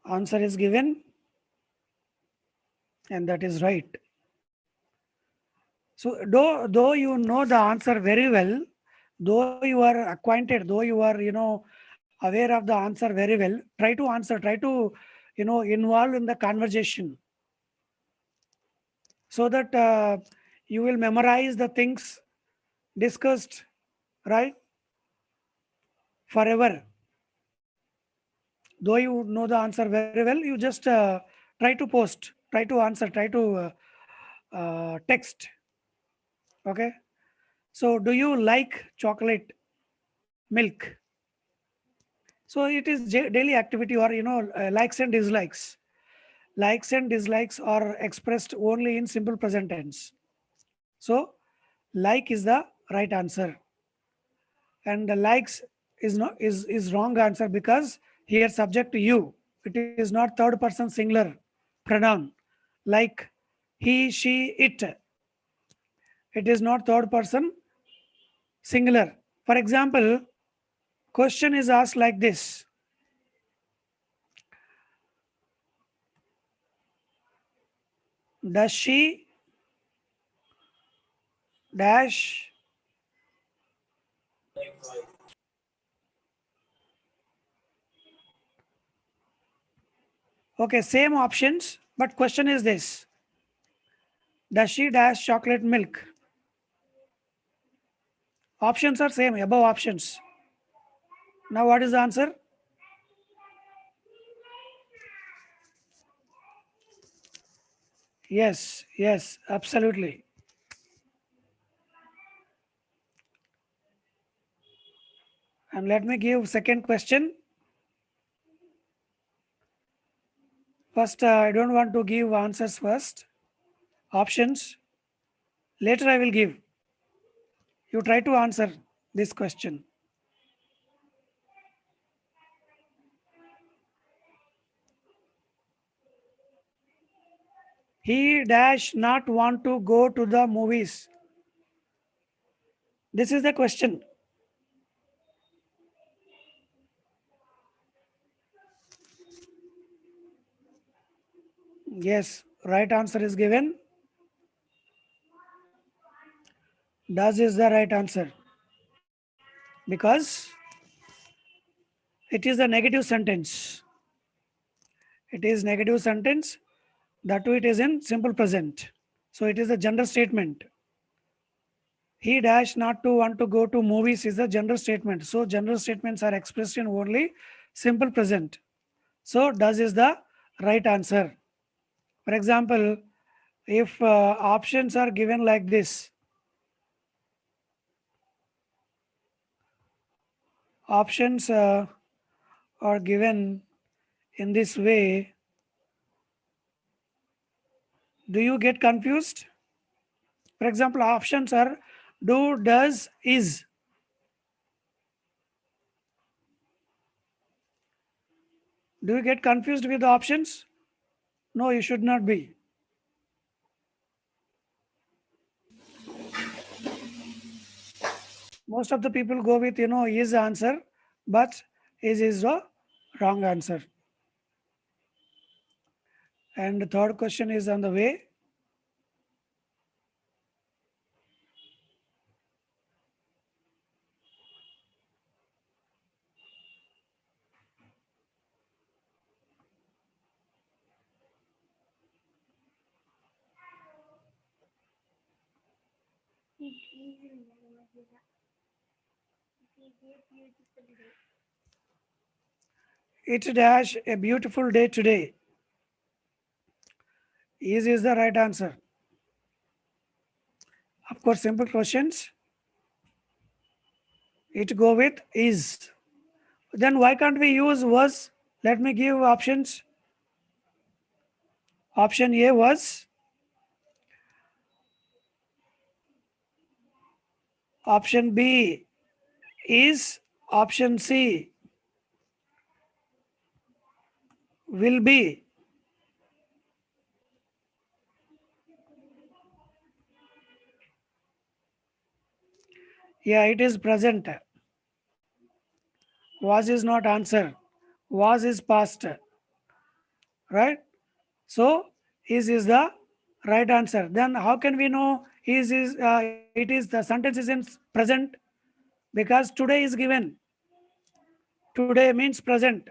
Answer is given, and that is right. So though you know the answer very well, though you are acquainted, though you are aware of the answer very well, try to answer, try to involve in the conversation, so that you will memorize the things discussed, right, forever. Though you know the answer very well, you just try to post, try to answer, try to text. Okay. So do you like chocolate milk? So it is daily activity, or likes and dislikes. Likes and dislikes are expressed only in simple present tense. So like is the right answer, and the likes is not is wrong answer, because here subject to you. It is not third person singular pronoun like he, she, it. It is not third person singular. For example, question is asked like this: does she dash? Okay, same options, but question is this: does she dash chocolate milk? Options are same, above options. Now what is the answer? Yes, yes, absolutely. And let me give second question. First, I don't want to give answers first. Options. Later I will give. You try to answer this question. He dash not want to go to the movies. This is the question. Yes, right answer is given. Does is the right answer, because it is a negative sentence. It is negative sentence. That too, it is in simple present. So it is a general statement. He dash not to want to go to movies is a general statement. So general statements are expressed in only simple present. So does is the right answer. For example, if options are given like this, options are given in this way, do you get confused? For example, options are do, does, is. Do you get confused with the options? No, you should not be. Most of the people go with is answer, but is the wrong answer. And the third question is on the way. It dash a beautiful day today. Is the right answer. Of course, simple questions. It go with is. Then why can't we use was? Let me give options. Option A was. Option B is. Option C will be. Yeah, it is present. Was is not answer. Was is past. right? So is the right answer. Then how can we know is it is the sentence is in present? Because today is given. Today means present.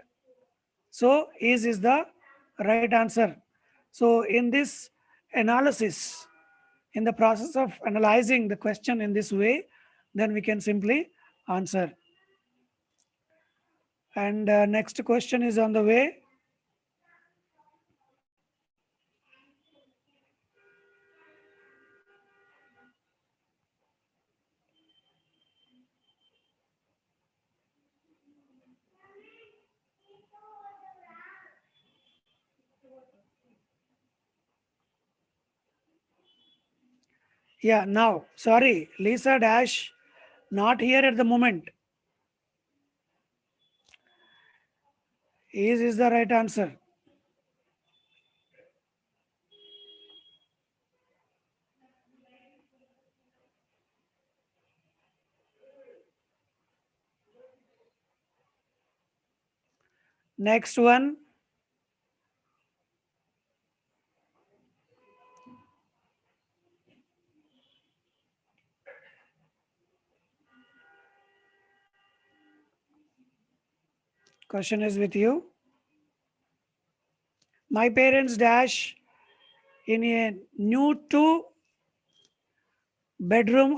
So is the right answer. So in this analysis, in the process of analyzing the question in this way, then we can simply answer. And next question is on the way. Yeah, now, sorry, Lisa Dash, not here at the moment. Is the right answer. Next one, question is with you. My parents dash in a new two-bedroom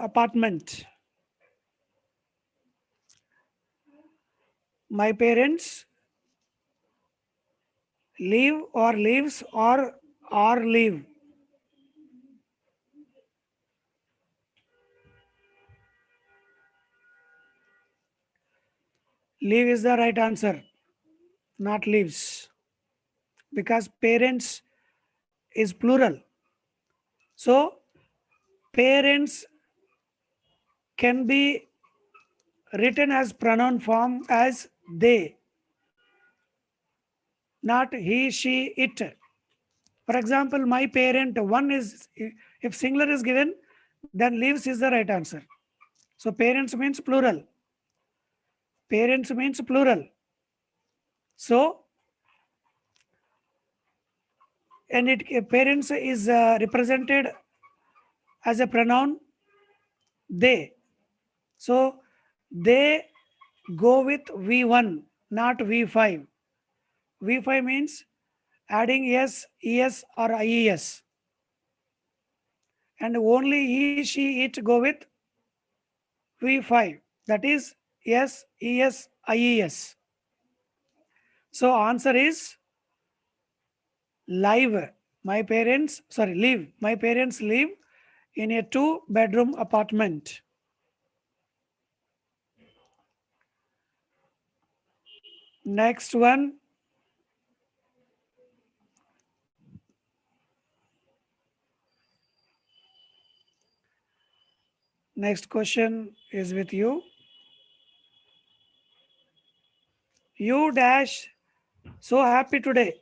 apartment. My parents leave or leaves or leave. Leave is the right answer, not leaves, because parents is plural. So parents can be written as pronoun form as they, not he, she, it. For example, my parent, one is, if singular is given, then leaves is the right answer. So parents means plural. Parents means plural. So, and it parents is represented as a pronoun they. So they go with V1, not V5. V5 means adding s, es or ies. And only he, she, it go with V5. That is s, es, ies. So answer is live. My parents, sorry, live. My parents live in a two-bedroom apartment. Next one. Next question is with you. You dash so happy today.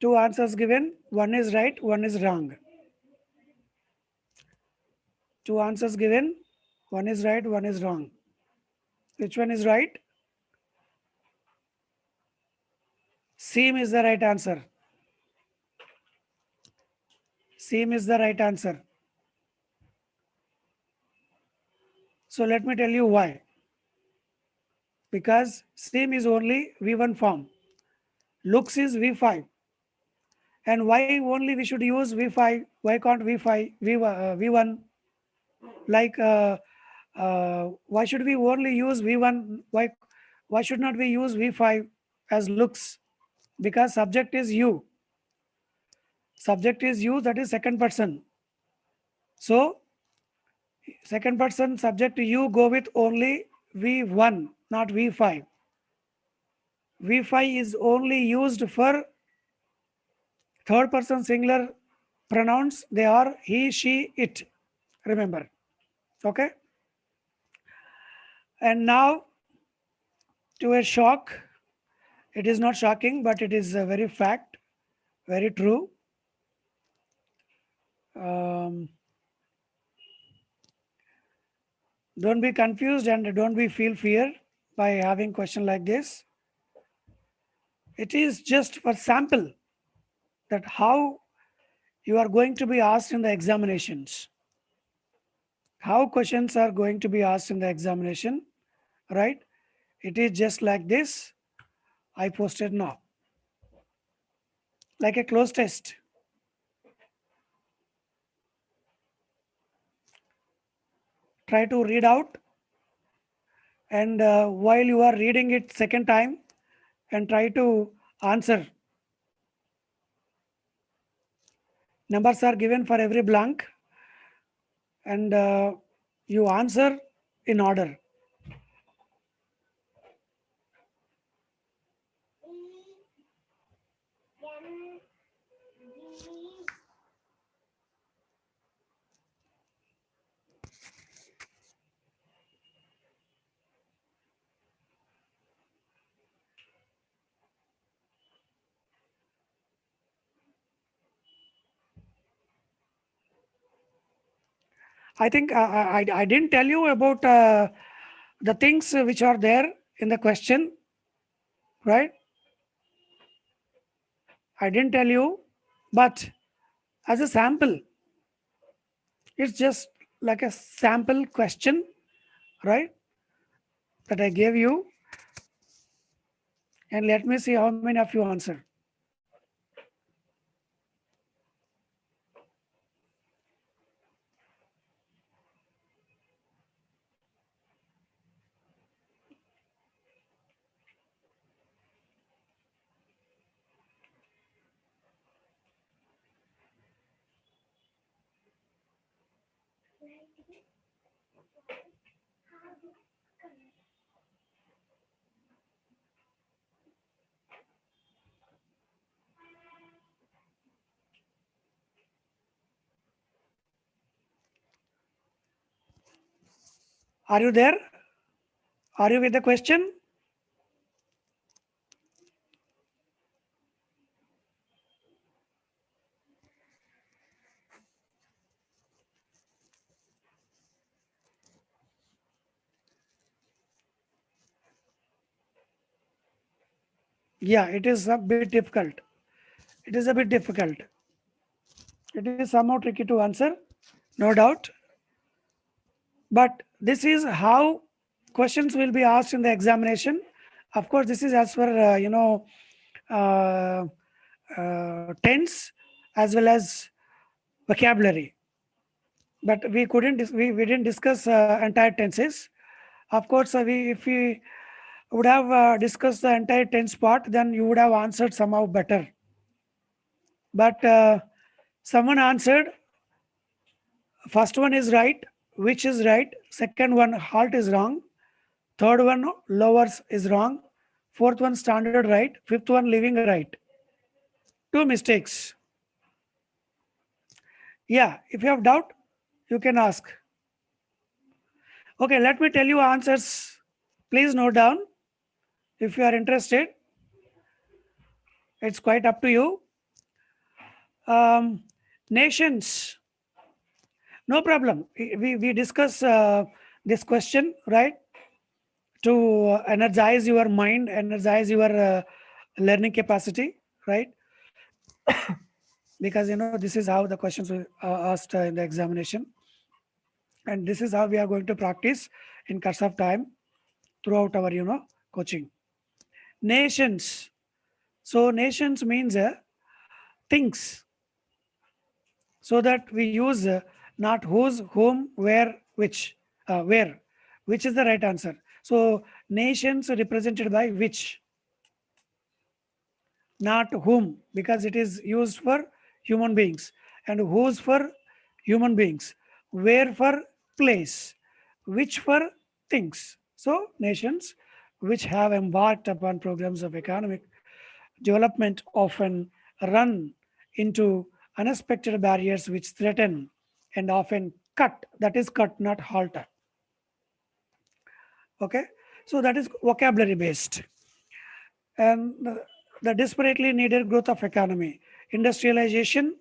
Two answers given. One is right, one is wrong. Two answers given. One is right, one is wrong. Which one is right? Seam is the right answer. Seam is the right answer. So let me tell you why. Because seam is only V1 form. Looks is V5. And why only we should use V5? Why can't V5, V1? Like, why should we only use V1? Why should not we use V5 as looks? Because subject is you. Subject is you, that is second person. So second person subject to you go with only V1, not V5. V5 is only used for third person singular pronouns. They are he, she, it. Remember. Okay. And now to a shock. It is not shocking, but it is a very fact, very true. Um, don't be confused and don't be feel fear by having question like this. It is just for sample that how you are going to be asked in the examinations. How questions are going to be asked in the examination, right? It is just like this. I posted now, like a closed test. Try to read out, and while you are reading it second time, and try to answer. Numbers are given for every blank, and you answer in order. I think I didn't tell you about the things which are there in the question, right? I didn't tell you, but as a sample, it's just like a sample question, right? That I gave you, and let me see how many of you answer. Are you there? Are you with the question? Yeah, it is a bit difficult. It is a bit difficult. It is somehow tricky to answer, no doubt. But this is how questions will be asked in the examination. Of course, this is as per uh, tense as well as vocabulary. But we couldn't we didn't discuss entire tenses. Of course, we if we would have discussed the entire tense part, then you would have answered somehow better. But someone answered first one is right, which is right. Second one halt is wrong. Third one lowers is wrong. Fourth one standard right. Fifth one living right. Two mistakes. Yeah, if you have doubt, you can ask. Okay, let me tell you answers. Please note down if you are interested. It's quite up to you. Nations, no problem. We discuss this question, right? To energize your mind, energize your learning capacity, right? Because this is how the questions were asked in the examination, and this is how we are going to practice in course of time throughout our coaching. Nations. So nations means things, so that we use not whose, whom, where, where, which is the right answer. So nations represented by which, not whom, because it is used for human beings, and whose for human beings, where for place, which for things. So nations which have embarked upon programs of economic development often run into unexpected barriers which threaten and often cut, that is cut, not halt. Okay, so that is vocabulary based. And the desperately needed growth of economy, industrialization,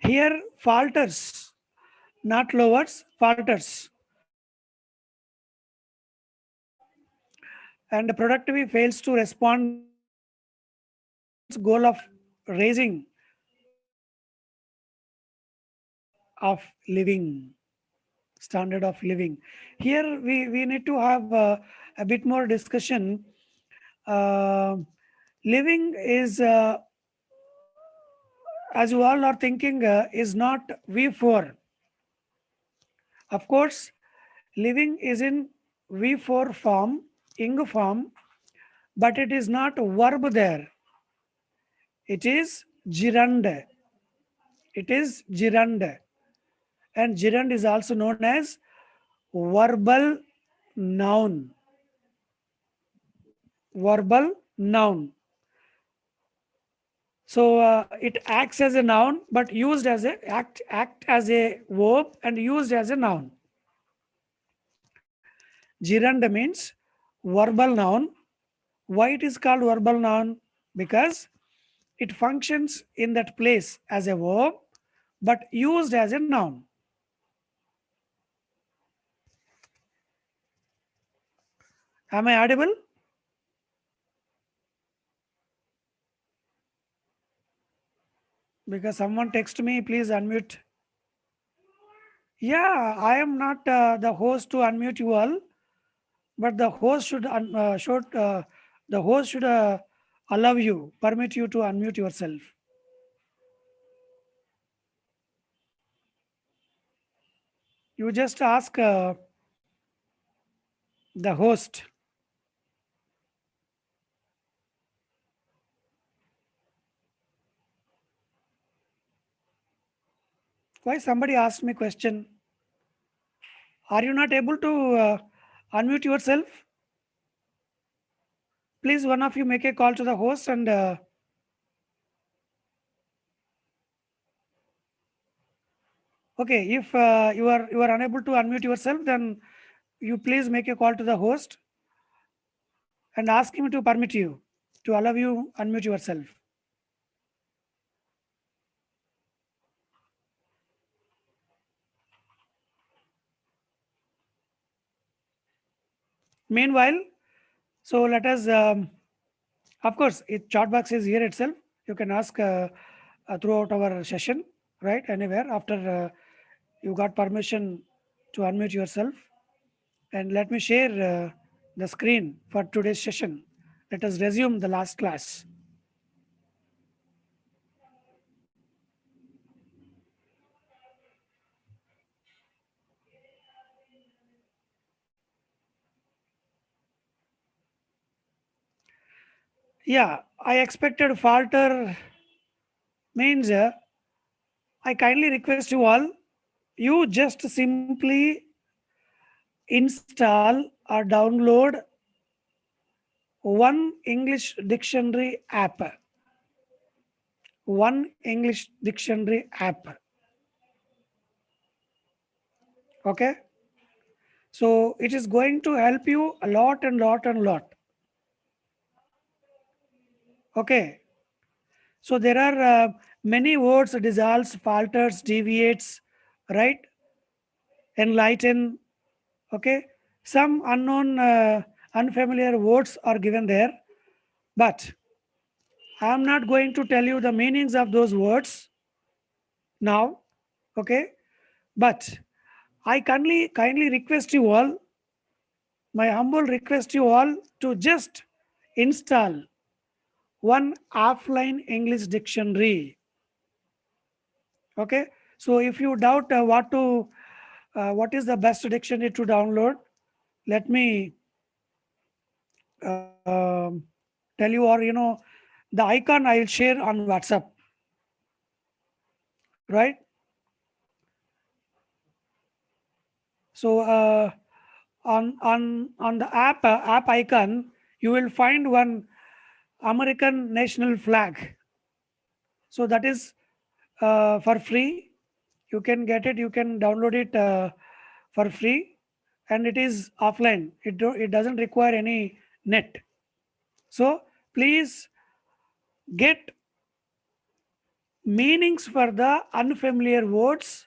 Here falters, not lowers, falters. And the productivity fails to respond goal of raising of living, standard of living. Here we need to have a bit more discussion. Uh, living is, as you all are thinking, is not V4. Of course, living is in V4 form, ing form, but it is not verb there. It is gerund. It is gerund. And gerund is also known as verbal noun. Verbal noun. So it acts as a noun, but used as a act as a verb and used as a noun. Gerund means verbal noun. Why it is called verbal noun? Because it functions in that place as a verb, but used as a noun. Am I audible? Because someone text me, please unmute. Yeah, I am not the host to unmute you all, but the host should the host should allow you, permit you to unmute yourself. You just ask the host. Why somebody asked me question? Are you not able to unmute yourself? Please, one of you make a call to the host and okay. If you are unable to unmute yourself, then you please make a call to the host and ask him to permit you to allow you unmute yourself. Meanwhile, so let us. Of course, it chat box is here itself. You can ask throughout our session, right? Anywhere after you got permission to unmute yourself. And let me share the screen for today's session. Let us resume the last class. Yeah, I expected falter means I kindly request you all, you just simply install or download one English dictionary app. One English dictionary app. Okay. So it is going to help you a lot and lot and lot. Okay. So there are many words: dissolves, falters, deviates, right? Enlighten. Okay. Some unknown, unfamiliar words are given there, but I am not going to tell you the meanings of those words now. Okay. But I kindly request you all, my humble request you all to just install one offline English dictionary. Okay. So if you doubt what is the best dictionary to download, let me um, tell you, or the icon I will share on WhatsApp, right? So on the app icon, you will find one American national flag. So that is for free. You can get it. You can download it for free, and it is offline. It doesn't require any net. So please get meanings for the unfamiliar words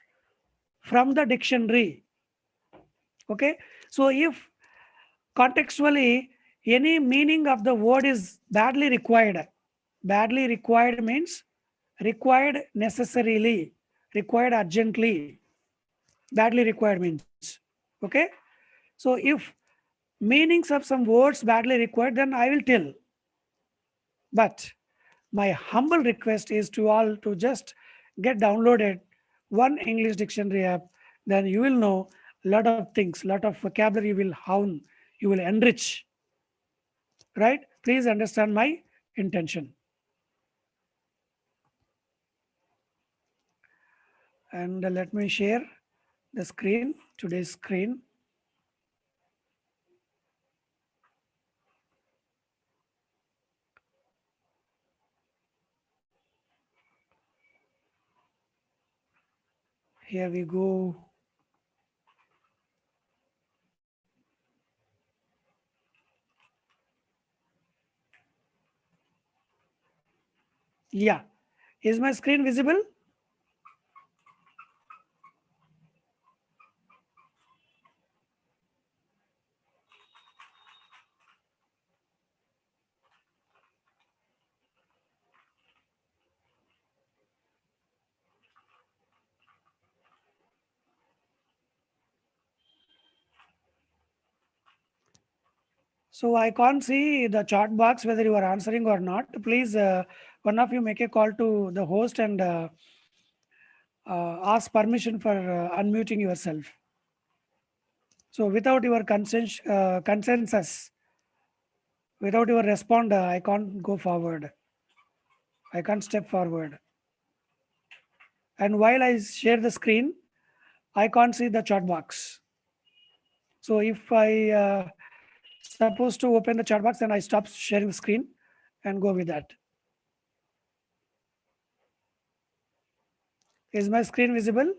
from the dictionary. Okay, so if contextually any meaning of the word is badly required means required necessarily, required urgently, badly required means. Okay, so if meanings of some words badly required, then I will tell. But my humble request is to all to just get downloaded one English dictionary app. Then you will know a lot of things, lot of vocabulary you will hone, you will enrich. Right? Please understand my intention. And let me share the screen, today's screen. Here we go. Yeah. Is my screen visible? So I can't see the chat box whether you are answering or not. Please, one of you make a call to the host and ask permission for unmuting yourself. So without your consensus, without your respond, I can't go forward. I can't step forward. And while I share the screen, I can't see the chat box. So if I supposed to open the chat box, then I stop sharing the screen and go with that. Is my screen visible?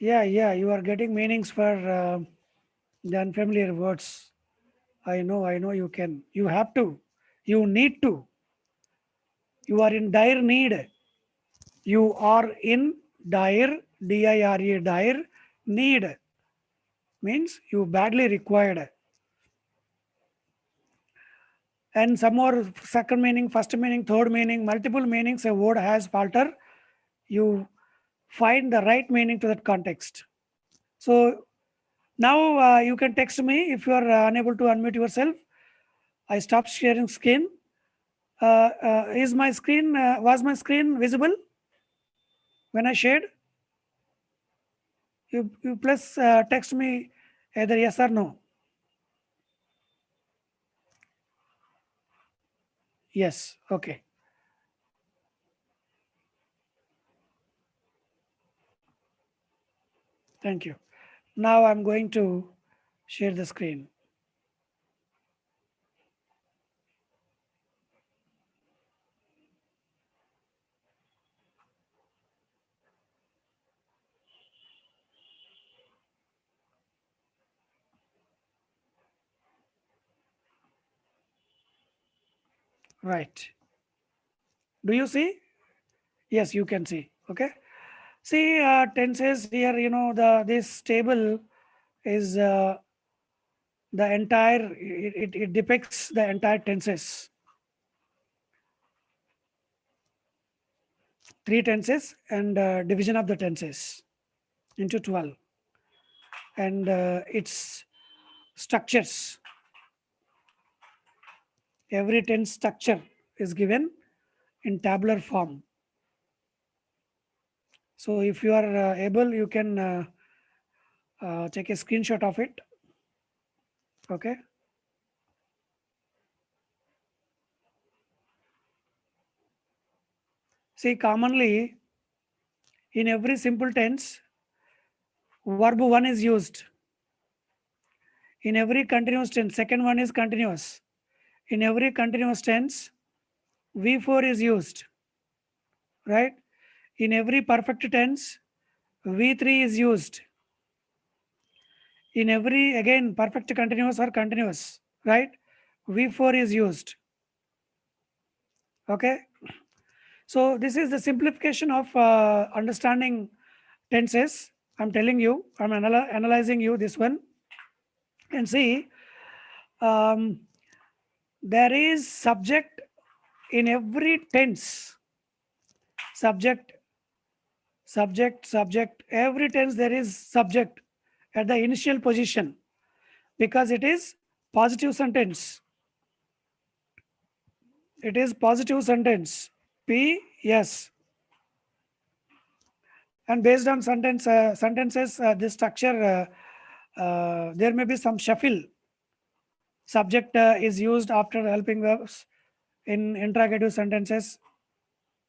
Yeah, you are getting meanings for the unfamiliar words. I know you can. You have to. You need to. You are in dire need. You are in dire, dire, dire need. Means you badly required. And some more second meaning, first meaning, third meaning, multiple meanings a word has falter. You find the right meaning to that context. So now you can text me if you are unable to unmute yourself. I stopped sharing screen. Is my screen was my screen visible when I shared? You plus text me either yes or no. Yes. Okay. Thank you. Now I'm going to share the screen. Right. Do you see? Yes, you can see. Okay. See, tenses here. You know the this table is the entire. It depicts the entire tenses. Three tenses and division of the tenses into 12, and its structures. Every tense structure is given in tabular form. So if you are able, you can take a screenshot of it. Okay. See, commonly in every simple tense, verb 1 is used. In every continuous tense, second one is continuous. In every continuous tense, V4 is used, right? In every perfect tense, V3 is used. In every, again, perfect continuous or continuous, right? V4 is used. Okay. So this is the simplification of understanding tenses. I'm telling you, I'm analyzing you this one. And see, um, there is subject in every tense. Subject, every tense there is subject at the initial position, because it is positive sentence. It is positive sentence. P, yes. And based on sentences, this structure, there may be some shuffle. Subject is used after helping verbs in interrogative sentences,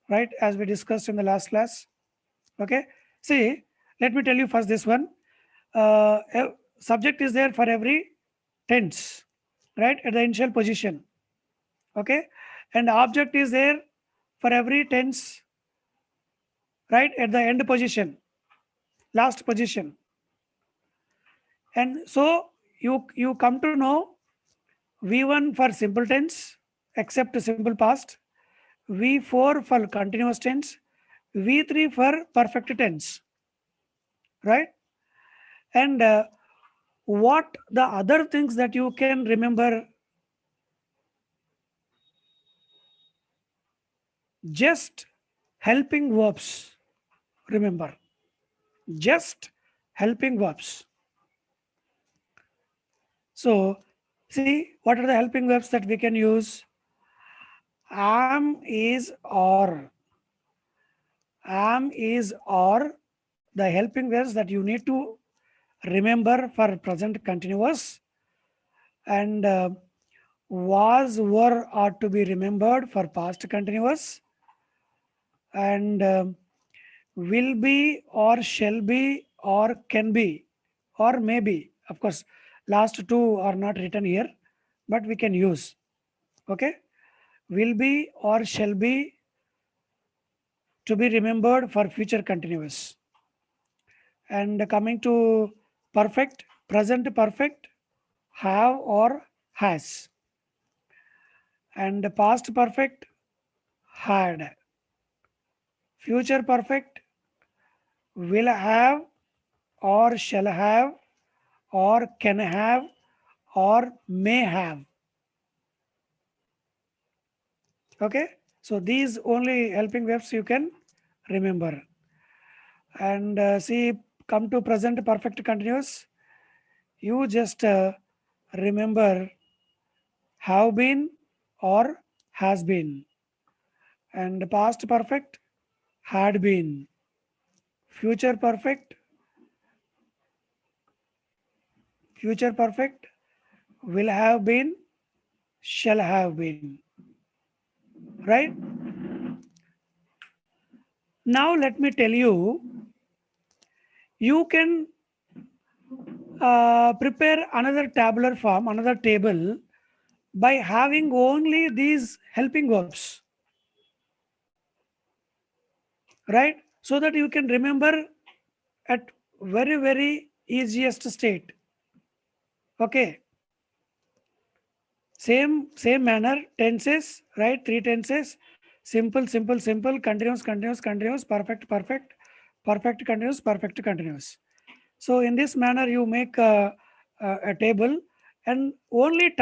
right? As we discussed in the last class. Okay. See, let me tell you first this one. Subject is there for every tense, right? At the initial position. Okay. And object is there for every tense, right? At the end position, last position. And so you come to know V1 for simple tense, except simple past, V4 for continuous tense, V3 for perfect tense, right? And what the other things that you can remember, just helping verbs, remember, just helping verbs. So see, what are the helping verbs that we can use? Am, is, or. Am, is, or, the helping verbs that you need to remember for present continuous. And was, were are to be remembered for past continuous. And will be, or shall be, or can be, or may be. Of course, last two are not written here, but we can use. Okay. Will be or shall be to be remembered for future continuous. And coming to perfect, present perfect, have or has. And past perfect, had. Future perfect, will have or shall have or can have or may have. Okay. So these only helping verbs you can remember. And see, come to present perfect continuous. You just remember have been or has been. And past perfect, had been. Future perfect, will have been, shall have been. Right? Now let me tell you, you can prepare another tabular form, another table, by having only these helping verbs, right? So that you can remember at very easiest state. Okay. Same manner, tenses, right? Three tenses: simple, continuous, perfect continuous. So in this manner you make a table, and only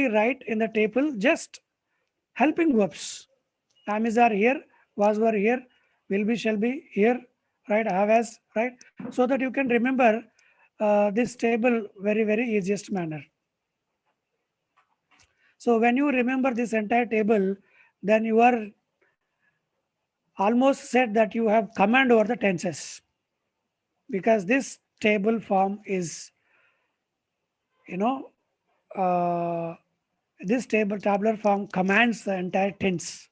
write in the table just helping verbs. Am, is, are here, was, were here, will be, shall be here, right? Have, as, right? So that you can remember this table very easiest manner. So when you remember this entire table, then you are almost said that you have command over the tenses, because this table form is, you know, uh, this tabular form commands the entire tense.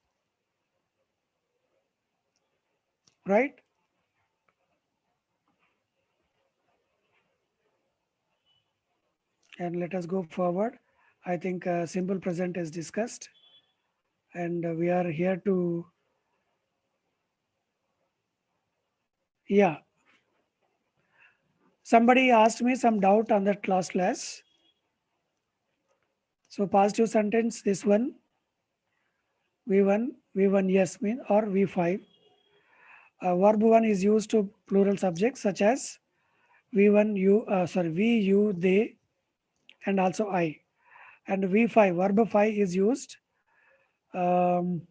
right? And let us go forward. I think simple present is discussed, and we are here to, yeah. Somebody asked me some doubt on that last class. So positive sentence, this one, V1 yes mean or V5. Verb 1 is used to plural subjects such as V1 you, we, you, they, and also I. And V5, verb 5 is used. Um,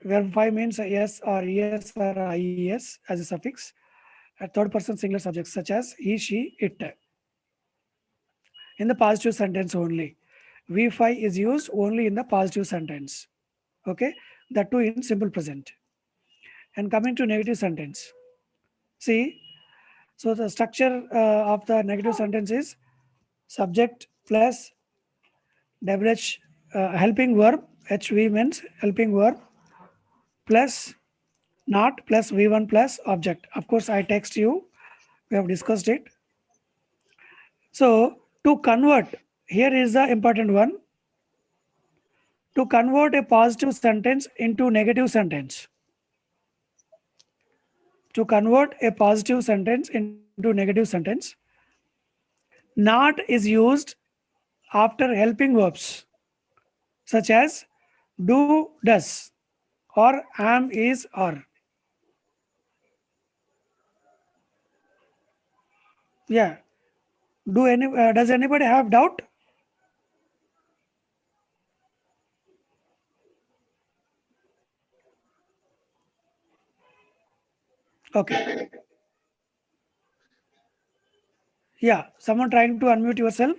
verb 5 means yes or yes or IES as a suffix. A third person singular subjects such as he, she, it. In the positive sentence only. V5 is used only in the positive sentence. Okay, that too in simple present. And coming to negative sentence. See, so the structure of the negative sentence is subject plus WH helping verb, HV means helping verb plus not plus V1 plus object. Of course, I text you. We have discussed it. So to convert, here is the important one. To convert a positive sentence into negative sentence. To convert a positive sentence into negative sentence, not is used after helping verbs such as do, does, or am, is, are. Yeah. Does anybody have doubt? Okay. Yeah. Someone trying to unmute yourself?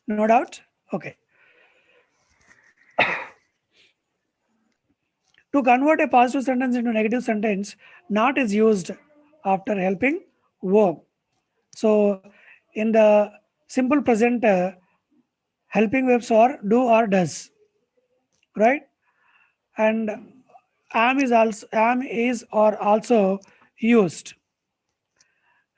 No doubt? Okay. To convert a positive sentence into negative sentence, not is used after helping verb. So in the simple present, helping verbs are do or does, right? And am is or also used.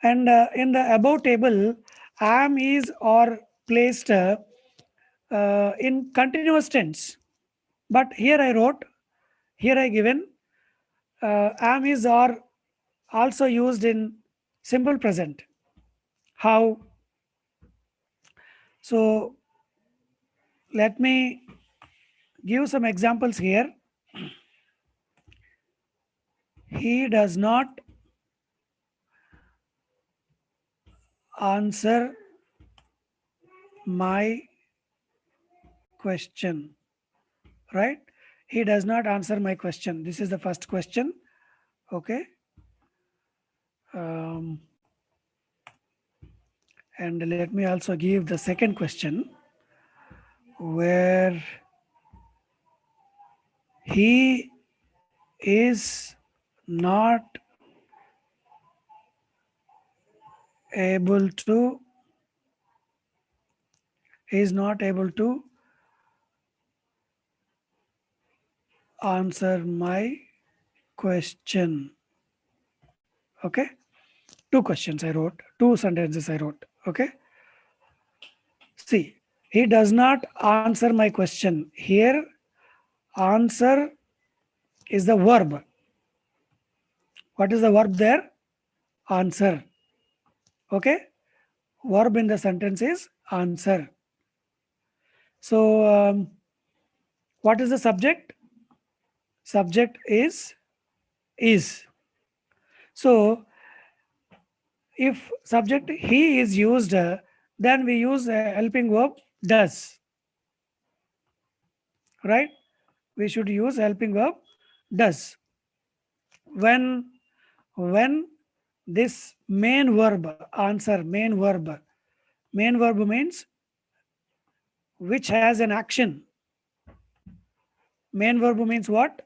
And in the above table, am is or placed in continuous tense. But here I wrote, here I given am is or also used in simple present. How? So let me give some examples here. He does not answer my question, right? He does not answer my question. This is the first question. Okay. Um, and let me also give the second question where he is not able to is not able to answer my question. Okay, two questions I wrote, two sentences I wrote. Okay, see, he does not answer my question. Here answer is the verb. What is the verb there? Answer. Okay, verb in the sentence is answer. So what is the subject? Subject is. So if subject he is used, then we use a helping verb does, right? We should use helping verb does. When when this main verb answer, main verb means which has an action. Main verb means what?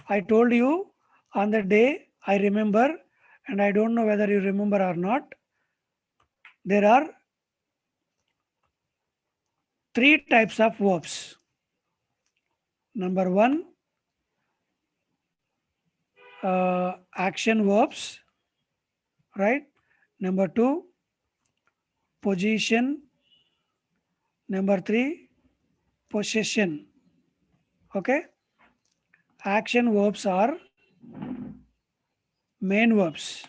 I told you on the day, I remember, and I don't know whether you remember or not. There are three types of verbs. Number one, action verbs, right? Number two, position. Number three, possession. Okay. Action verbs are main verbs.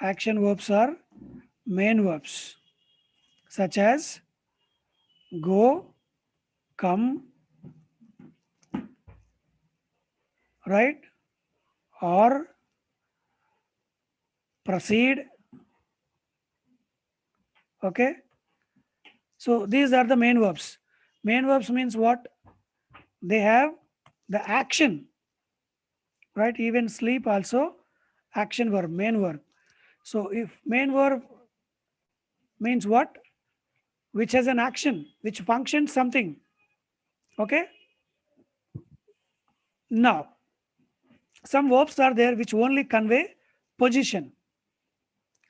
Action verbs are main verbs, such as go, come, right? Or proceed. Okay. So these are the main verbs. Main verbs means what? They have the action, right? Even sleep also action verb, main verb. So if main verb means what? Which has an action, which functions something. Okay. Now, some verbs are there which only convey position,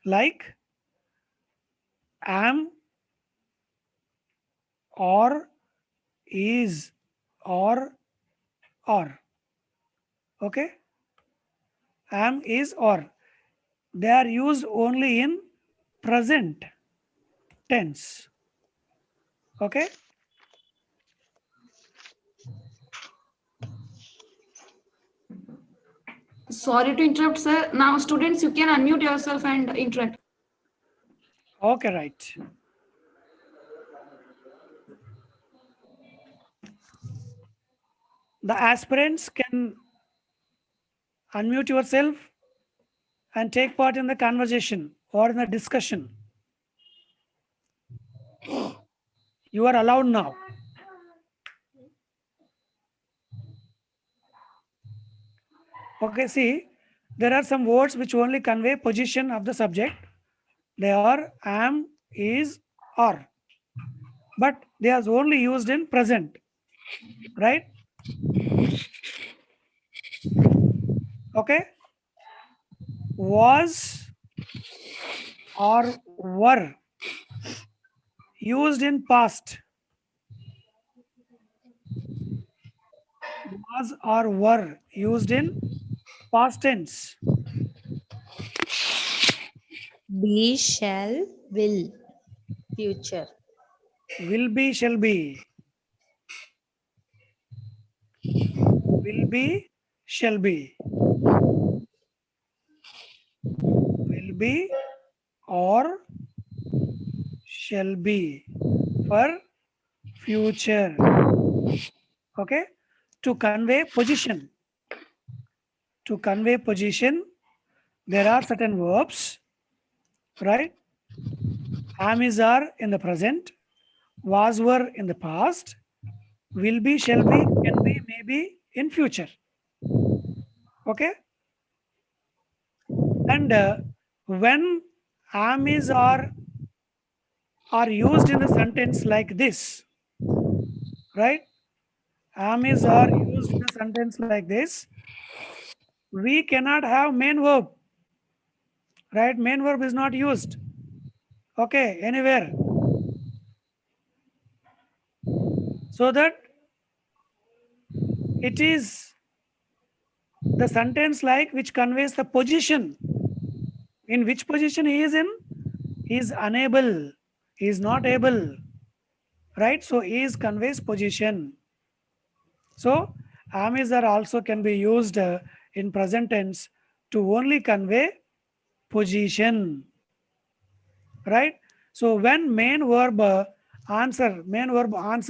like am, or, is, or, are. Okay. Am, is, or. They are used only in present tense. Okay. Sorry to interrupt, sir. Now, students, you can unmute yourself and interact. Okay, right. The aspirants can unmute yourself and take part in the conversation or in the discussion. You are allowed now. Okay, see, there are some words which only convey position of the subject. They are am, is, are. But they are only used in present, right? Okay. Was or were used in past. Was or were used in past tense. Be, shall, will. Future. Will be, shall be. Will be, shall be. Will be or shall be for future. Okay. To convey position. To convey position, there are certain verbs, right? Am, is, are in the present. Was, were in the past. Will be, shall be, can be, may be in future. Okay. And when am, is, are used in the sentence like this, right? Am, is, are used in a sentence like this. We cannot have main verb, right? Main verb is not used. Okay, anywhere. So that it is the sentence like which conveys the position. In which position he is in? He is unable. He is not able. Right? So is conveys position. So am, is, are also can be used in present tense to only convey position. Right? So when main verb answer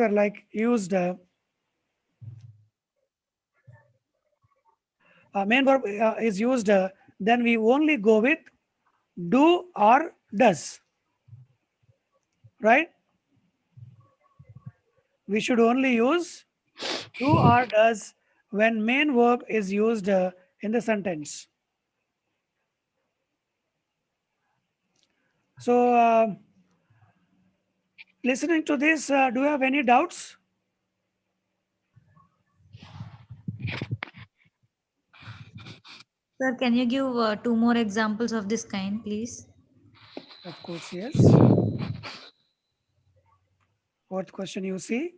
like used main verb is used, then we only go with do or does. Right? We should only use do or does when main verb is used in the sentence. So listening to this, do you have any doubts? Sir, can you give two more examples of this kind, please? Of course, yes. What question you see?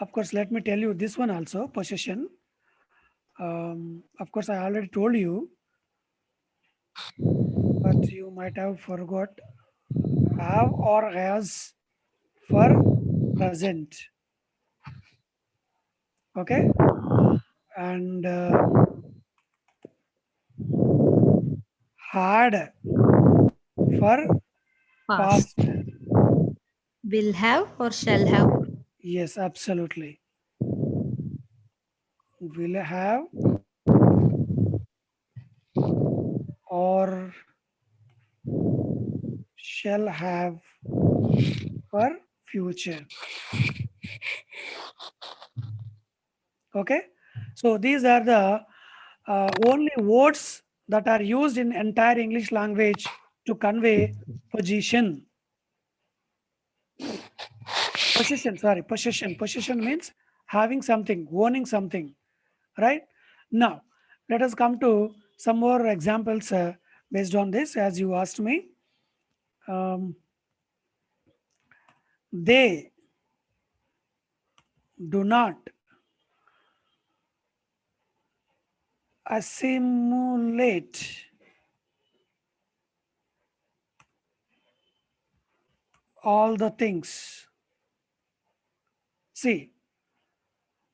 Of course, let me tell you this one also, possession. Of course, I already told you, but you might have forgot. Have or has for present. Okay, and had for Past. past. Will have or shall have. Yes, absolutely. Will have or shall have for future. Okay, so these are the only words that are used in entire English language to convey position. Possession, sorry, possession. Possession means having something, owning something, right? Now, let us come to some more examples based on this, as you asked me. Um, they do not assimilate all the things. See,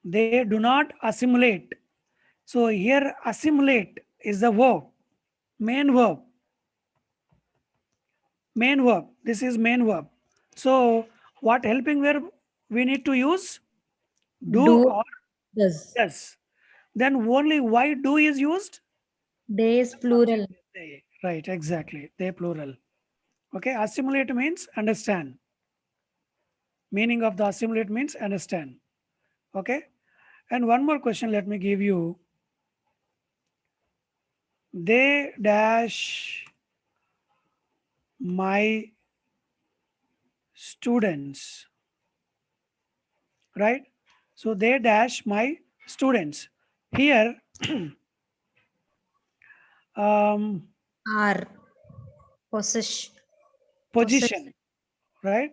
they do not assimilate. So here assimilate is the verb, main verb, main verb. This is main verb. So what helping verb we need to use? Do Do or does. does. Then only why do is used? They is Subject plural. is they. Right, exactly. They plural. Okay, assimilate means understand. Meaning of the assimilate means understand. Okay. And one more question let me give you. They dash my students, right? So they dash my students. Here, um, Are. Possess. Possess. position, right?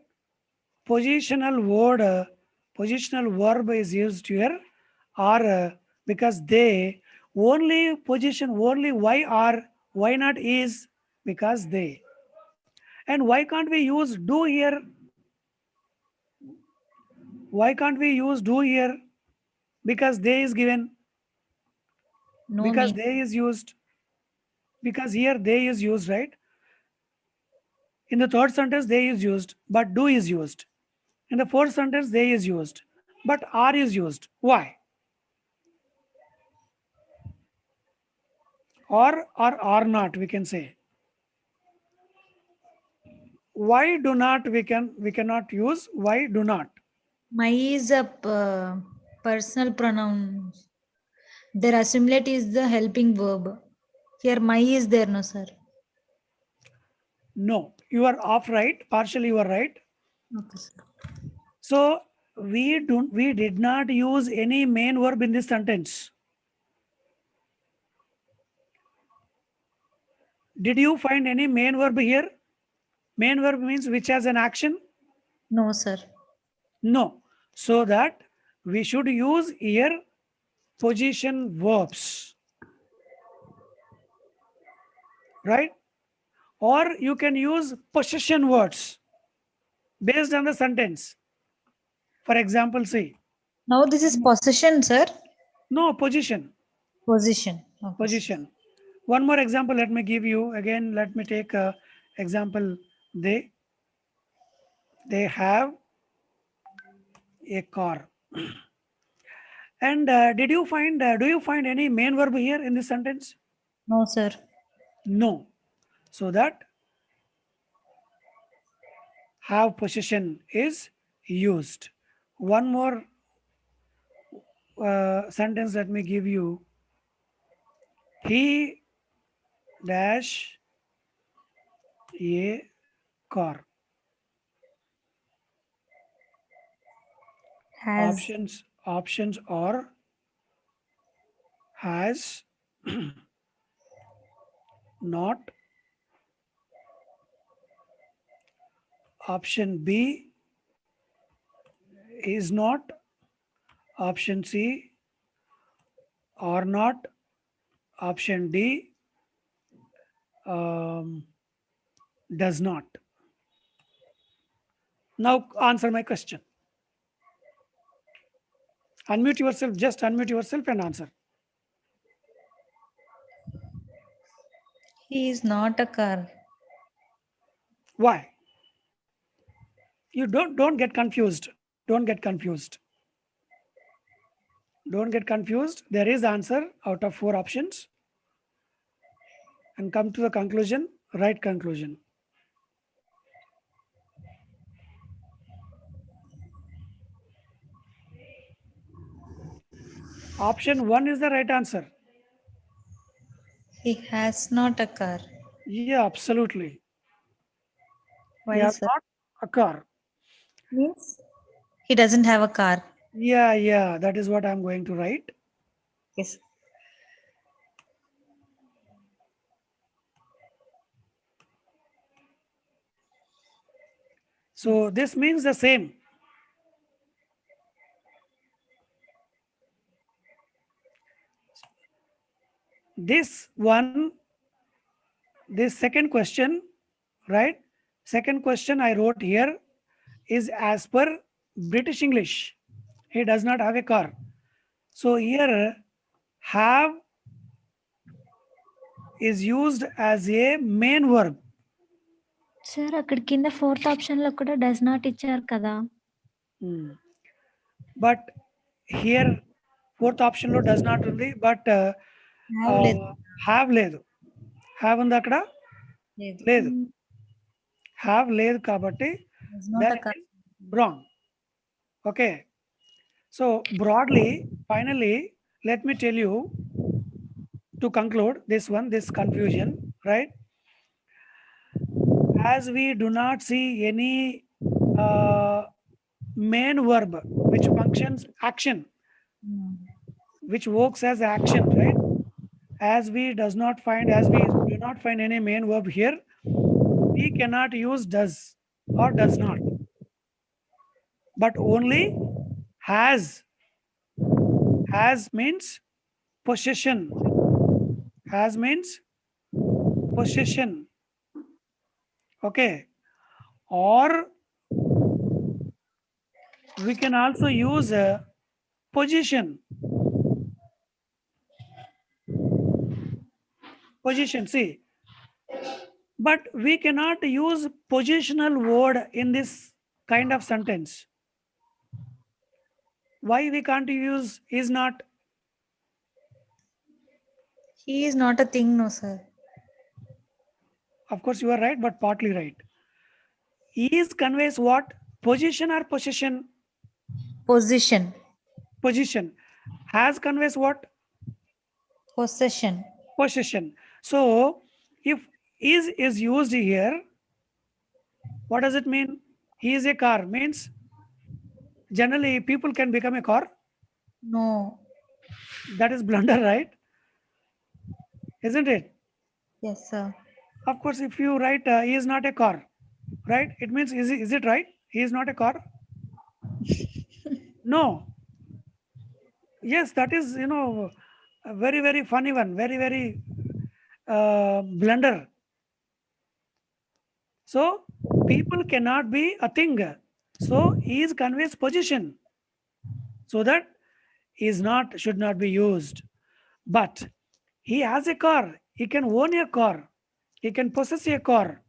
Positional word, positional verb is used here, are because they only position, only why are, why not is because they. And why can't we use do here? Why can't we use do here? Because they is given, No because mean. they is used, because here they is used, right? In the third sentence, they is used, but do is used. In the fourth sentence, they is used, but are is used. Why? Or are not, we can say. Why do not we cannot use why do not? My is a personal pronoun. Their assimilate is the helping verb. Here my is there, no sir. No, you are off right. Partially you are right. Okay, sir. So we did not use any main verb in this sentence. Did you find any main verb here? Main verb means which has an action? No, sir. No. So that we should use here position verbs, right? Or you can use possession words based on the sentence. For example, say, Now this is possession, sir. no, position, Position. Okay, sir. position. One more example, let me give you. Again, let me take a example. They they have a car. And did you find? Do you find any main verb here in this sentence? No, sir. No. So that have possession is used. One more sentence. Let me give you. He dash a car. Has. Options are has not. Option B is not. option C, or not, option D, um, does not. Now answer my question. Unmute yourself, just unmute yourself and answer. He is not a car. Why? You don't get confused. Don't get confused. Don't get confused. There is answer out of 4 options. And come to the conclusion, right conclusion. Option 1 is the right answer. He has not a car. Yeah, absolutely. He Why, has sir? not a car. Means he doesn't have a car. Yeah, that is what I'm going to write. Yes. So this means the same. This one, this second question, right? Second question I wrote here is as per British English. He does not have a car. So here, have is used as a main verb. Sir అక్కడ కింద fourth option లో కూడా does not ఇచ్చారు కదా. But here, fourth option lo does not ఉంది, but Have లేదు. have లేదు. Have ఉంది అక్కడ లేదు. లేదు. Have లేదు కాబట్టి Does not then a it car. is wrong. Okay. So broadly, finally, let me tell you to conclude this one, this confusion, right? As we do not see any main verb which functions action, which works as action, right? As we do not find any main verb here, we cannot use does or does not, but only has. Has means possession. Has means possession. Okay. Or we can also use a position. Position, see. But we cannot use positional word in this kind of sentence. Why we can't use is not? He is not a thing, no, sir. Of course, you are right, but partly right. Is conveys what? Position or possession? Position. Position. Has conveys what? Possession. Possession. So if is used here, what does it mean? He is a car means generally people can become a car. No. That is blunder, right? Isn't it? Yes, sir. Of course, if you write he is not a car, right? It means is it right? He is not a car. No. Yes, that is, a very funny one, very blunder. So people cannot be a thing. So is conveys position. So that is not, should not be used. But he has a car. He can own a car. He can possess a car.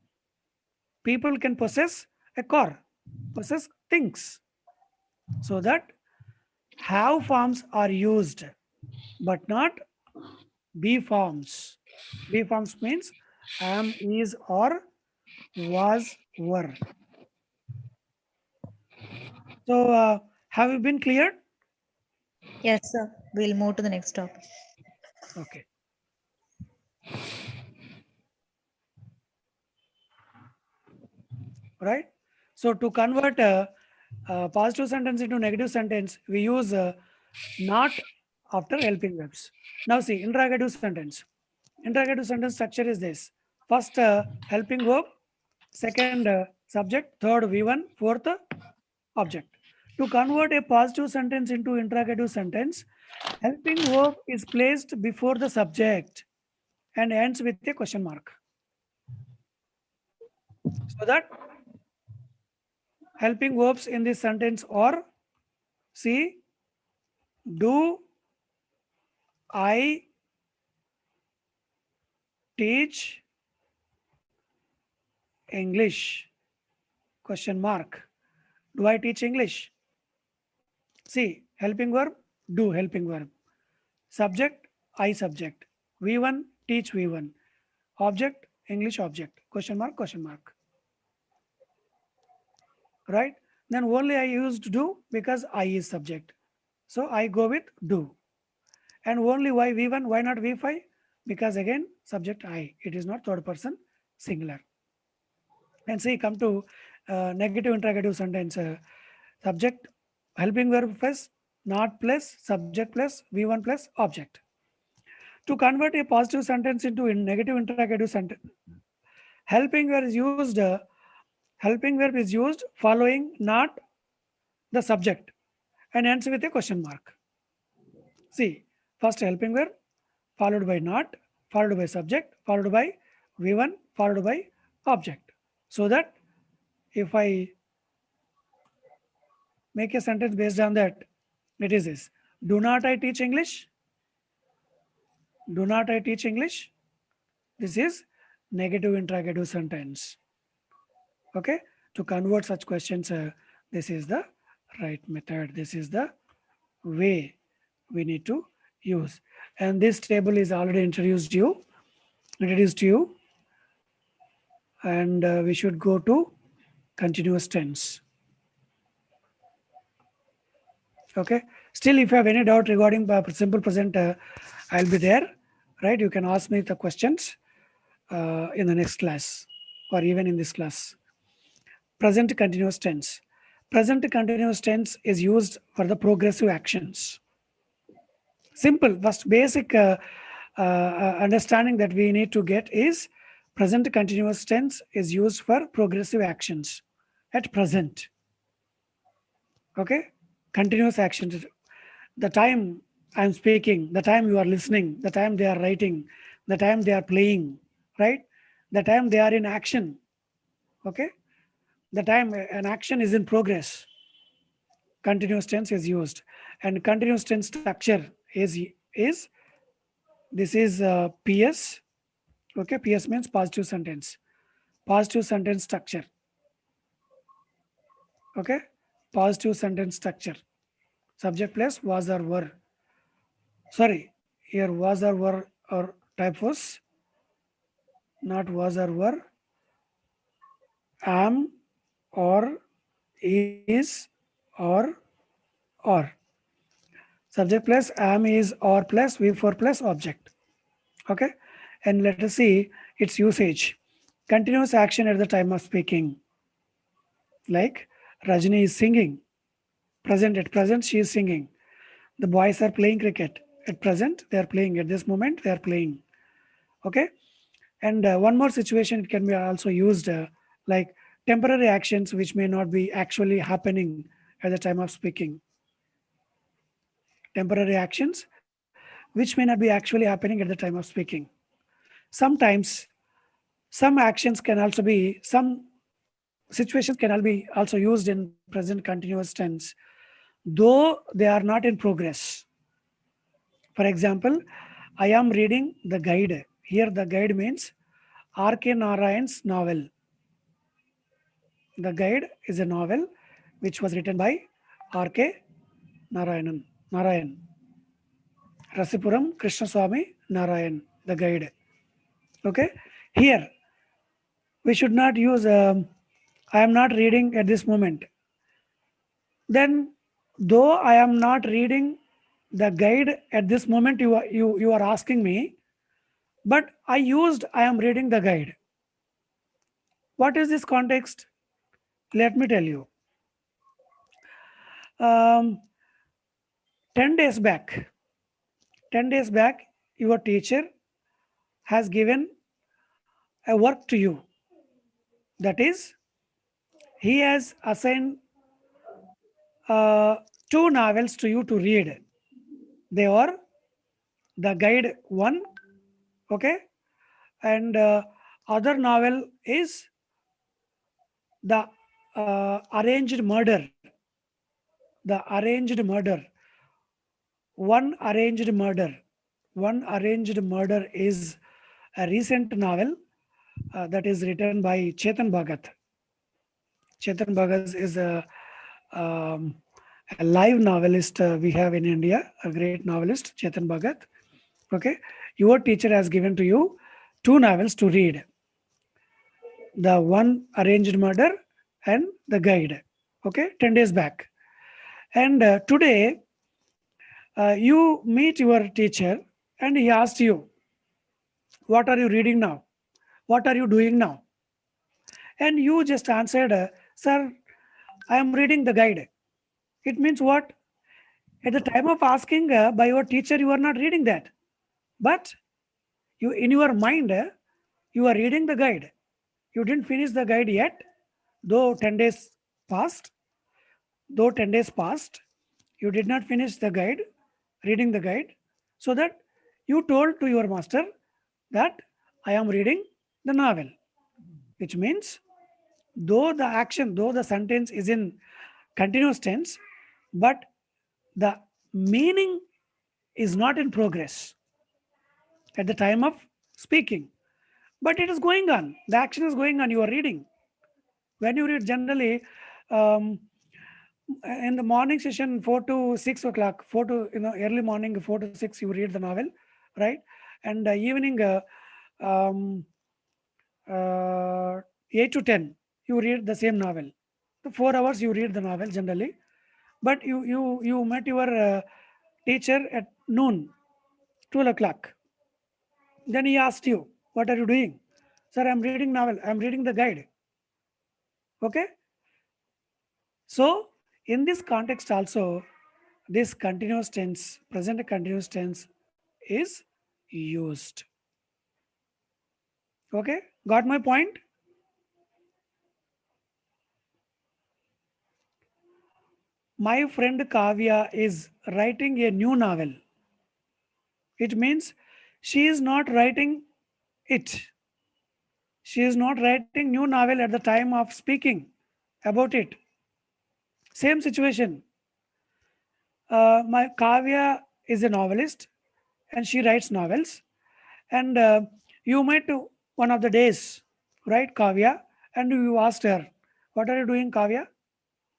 People can possess a car, possess things. So that have forms are used, but not be forms. Be forms means am, is, or was, were. So have you been cleared? Yes, sir. We'll move to the next topic. Okay. Right. So to convert positive sentence into negative sentence, we use not after helping verbs. Now see, interrogative sentence. Interrogative sentence structure is this. First helping verb, second subject, third V1, fourth object. To convert a positive sentence into interrogative sentence, helping verb is placed before the subject and ends with a question mark. So that helping verbs in this sentence are see, do I teach English? Question mark. Do I teach English? See, helping verb, do helping verb. Subject, I subject. V1, teach V1. Object, English object. Question mark, question mark. Right? Then only I used do because I is subject. So I go with do. And only why V1, why not V5? Because again, subject I. It is not third person singular. And see, come to negative interrogative sentence. Subject, helping verb plus, not plus, subject plus, V1 plus, object. To convert a positive sentence into a negative interrogative sentence, helping verb is used. Helping verb is used following not the subject and ends with a question mark. See, first helping verb, followed by not, followed by subject, followed by V1, followed by object. So that if I make a sentence based on that, it is this. Do not I teach English? Do not I teach English? This is negative interrogative sentence. Okay. To convert such questions, this is the right method. This is the way we need to use. And this table is already introduced to you. And we should go to continuous tense. Okay. Still, if you have any doubt regarding simple present, I'll be there. Right. You can ask me the questions in the next class or even in this class. Present continuous tense. Present continuous tense is used for the progressive actions. Simple, first basic understanding that we need to get is present continuous tense is used for progressive actions at present. Okay, continuous actions. The time I'm speaking, the time you are listening, the time they are writing, the time they are playing, right? The time they are in action. Okay, the time an action is in progress. Continuous tense is used, and continuous tense structure is this is PS. Okay, PS means positive sentence. Positive sentence structure. Okay, positive sentence structure. Subject plus was or were. Sorry, here was or were or typos, not was or were. Am or is or or. Subject plus am is or plus V4 plus object. Okay, and let us see its usage. Continuous action at the time of speaking, like Rajni is singing. Present, at present she is singing. The boys are playing cricket. At present they are playing. At this moment they are playing. Okay, and one more situation it can be also used like temporary actions which may not be actually happening at the time of speaking. Temporary actions which may not be actually happening at the time of speaking. Sometimes some actions can also be, some situations can all be also used in present continuous tense, though they are not in progress. For example, I am reading the guide. Here the guide means R.K. Narayan's novel. The guide is a novel which was written by R.K. Narayan. Rasipuram Krishnaswamy Narayan, the guide. Okay. Here we should not use I am not reading at this moment. Then though I am not reading the guide at this moment, you are asking me, but I used I am reading the guide. What is this context? Let me tell you. Um, 10 days back, 10 days back, your teacher has given a work to you. That is, he has assigned uh, two novels to you to read. They are the guide one, okay, and other novel is the arranged murder. The arranged murder. One arranged murder. One arranged murder is a recent novel that is written by Chetan Bhagat. Chetan Bhagat is a live novelist we have in India, a great novelist, Chetan Bhagat. Okay, your teacher has given to you two novels to read: the one arranged murder and the guide. Okay, 10 days back, and today you meet your teacher and he asked you, "What are you reading now? What are you doing now?" And you just answered, "Sir, I am reading the guide." It means what? At the time of asking by your teacher, you are not reading that, but you in your mind you are reading the guide. You didn't finish the guide yet, though 10 days passed. Though 10 days passed, you did not finish the guide, reading the guide, so that you told to your master that I am reading the novel, which means though the sentence is in continuous tense, but the meaning is not in progress at the time of speaking, but it is going on. The action is going on. You are reading. When you read generally, um, in the morning session, 4 to 6 o'clock, 4 to early morning, 4 to 6, you read the novel, right? And evening, um, 8 to 10, you read the same novel. The 4 hours you read the novel generally, but you met your teacher at noon, 12 o'clock. Then he asked you, "What are you doing?" "Sir, I'm reading novel. I'm reading the guide." Okay. So in this context also, this continuous tense, present continuous tense is used. Okay, got my point? My friend Kavya is writing a new novel. It means she is not writing it. She is not writing new novel at the time of speaking about it. Same situation. My Kavya is a novelist and she writes novels. And you met one of the days, right, Kavya? And you asked her, "What are you doing, Kavya?"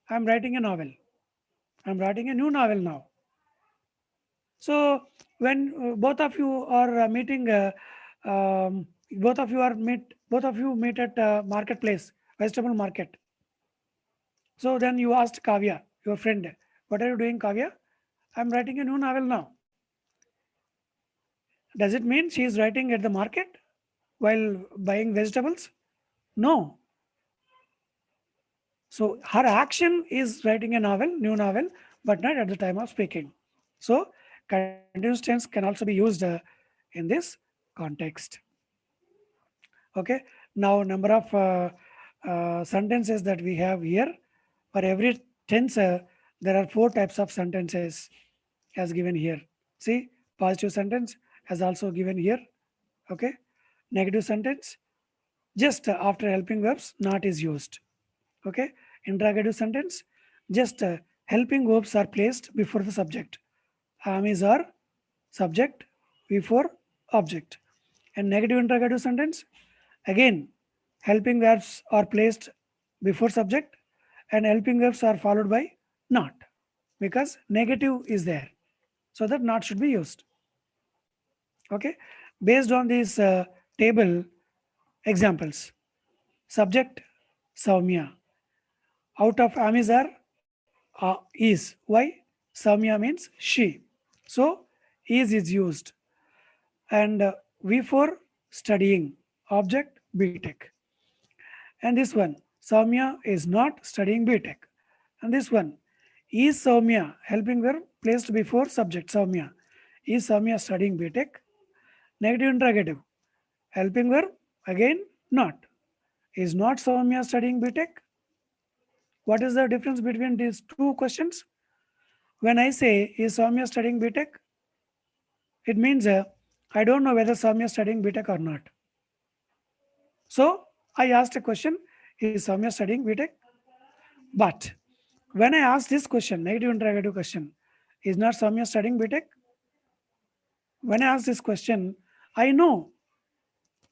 "I'm writing a novel. I'm writing a new novel now." So when both of you are meeting, both of you meet at marketplace, vegetable market. So then you asked Kavya, your friend, "What are you doing, Kavya?" "I'm writing a new novel now." Does it mean she is writing at the market while buying vegetables? No. So her action is writing a novel, new novel, but not at the time of speaking. So continuous tense can also be used in this context. Okay. Now number of sentences that we have here. For every tense, there are 4 types of sentences as given here. See, positive sentence as also given here. Okay. Negative sentence, just after helping verbs, not is used. Okay. Interrogative sentence, just helping verbs are placed before the subject. Am is are subject before object. And negative interrogative sentence, again, helping verbs are placed before subject and helping verbs are followed by not, because negative is there. So that not should be used. Okay. Based on this table examples, subject Saumya, out of Amizar is. Why? Samya means she. So is used. And V for studying, object BTech. And this one, Samya is not studying BTech. And this one, is Samya, helping verb placed before subject Samya. Is Samya studying BTech? Negative interrogative, helping verb again not. Is not Samya studying BTech? What is the difference between these two questions? When I say, is Soumya studying BTech? It means I don't know whether Soumya is studying BTech or not. So I asked a question, is Soumya studying BTech? But when I ask this question, negative interrogative question, is not Soumya studying BTech? When I ask this question, I know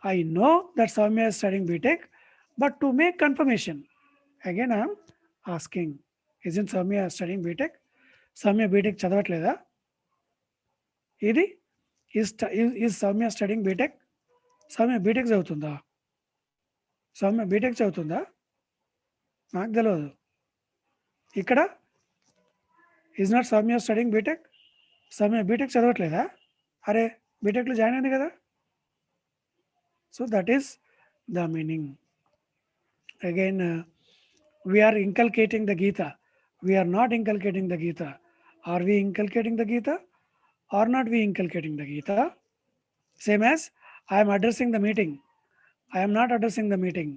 that Soumya is studying BTech, but to make confirmation, again I am asking, isn't Soumya studying BTech? Soumya BTech చదవట్లేదా? ఇది is Soumya studying BTech? Soumya BTech చదువుతుందా? Soumya BTech చదువుతుందా? నాకు తెలియదు. ఇక్కడ is not Soumya studying BTech? Soumya BTech చదవట్లేదా? అరే బీటెక్లో join అయింది కదా. So that is the meaning. Again, we are inculcating the Gita. We are not inculcating the Gita. Are we inculcating the Gita or not we inculcating the Gita? Same as I am addressing the meeting. I am not addressing the meeting.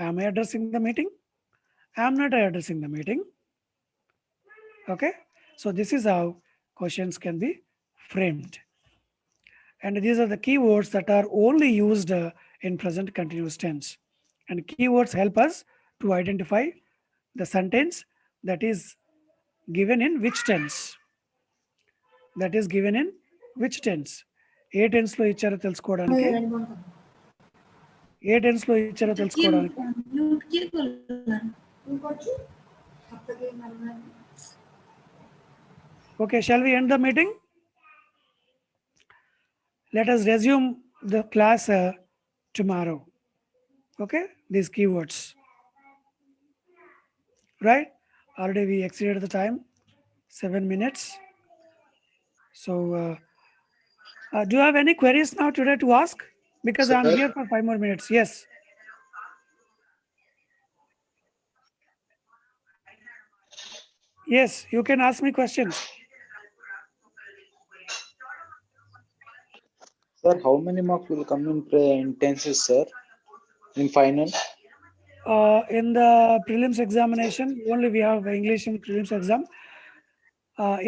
Am I addressing the meeting? I am not addressing the meeting. Okay. So this is how questions can be framed. And these are the keywords that are only used in present continuous tense. And keywords help us to identify the sentence that is given in which tense. That is given in which tense. ఏ tense లో ఇచ్చారో తెలుసుకోవడానికి ఏ tense లో ఇచ్చారో తెలుసుకోవడానికి Okay, shall we end the meeting? Let us resume the class tomorrow. Okay, these keywords. Right? Already we exceeded the time, 7 minutes. So, do you have any queries now today to ask? Because Sir. I'm here for 5 more minutes. Yes. Yes, you can ask me questions. Sir, how many marks will come in tenses, sir? In final? In the prelims examination, only we have English in prelims exam.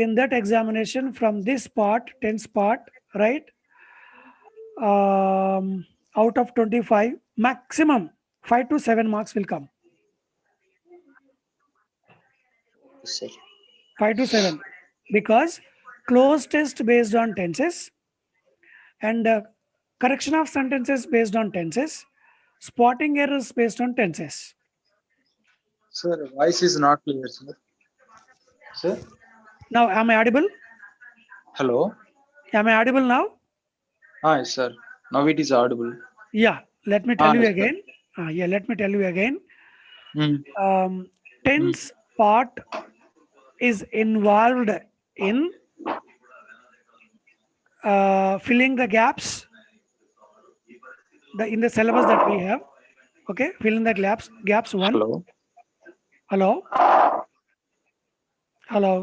In that examination, from this part, tense part, right? Out of 25, maximum 5 to 7 marks will come. Sir. 5 to 7. Because close test based on tenses and correction of sentences based on tenses, spotting errors based on tenses. Sir, voice is not clear, sir. Sir? Now, am I audible? Hello? Am I audible now? Hi, sir. Now it is audible. Yeah, let me tell you yes, sir. again. Let me tell you again. Hmm. Tense part is involved in filling the gaps in the syllabus that we have. Okay, fill in the gaps one. Hello? Hello? Hello?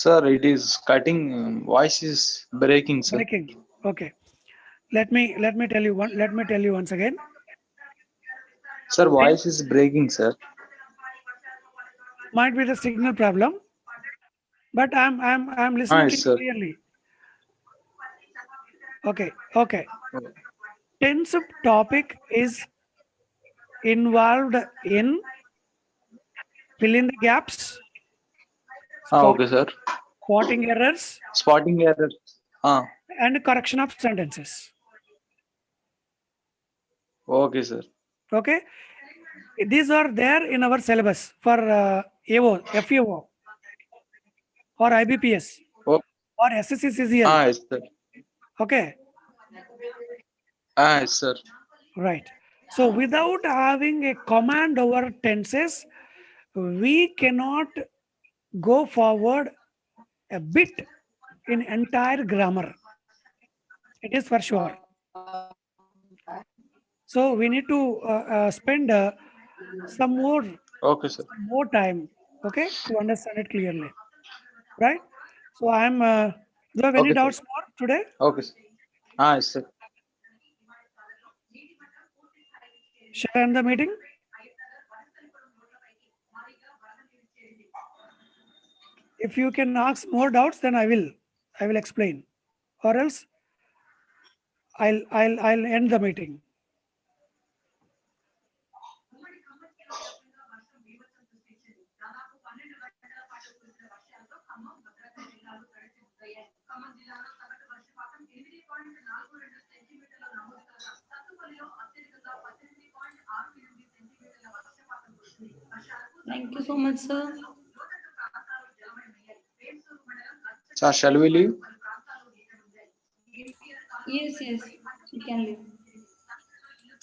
Sir, it is cutting. Voice is breaking, sir. Breaking. Okay. Let me tell you once again. Sir, voice is breaking, sir. Might be the signal problem, but I'm listening to you sir. clearly. Okay. Tense topic is involved in filling the gaps, Okay, sir. spotting errors, Spotting error. and correction of sentences. Okay, sir. Okay, these are there in our syllabus for AO, FAO, or IBPS, Oh. or SSCCL. Yes, sir. Okay. Yes, sir. Right. So without having a command over tenses, we cannot go forward a bit in entire grammar. It is for sure. So we need to spend some Okay, sir. more time, okay, to understand it clearly. Right. So I'm. Do you have any Okay, sir. doubts more today? Okay, sir. Yes, sir. Shall I end the meeting? If you can ask more doubts, then I will explain, or else I'll end the meeting. Thank you so much, sir. Sir, shall we leave? Yes, you can leave.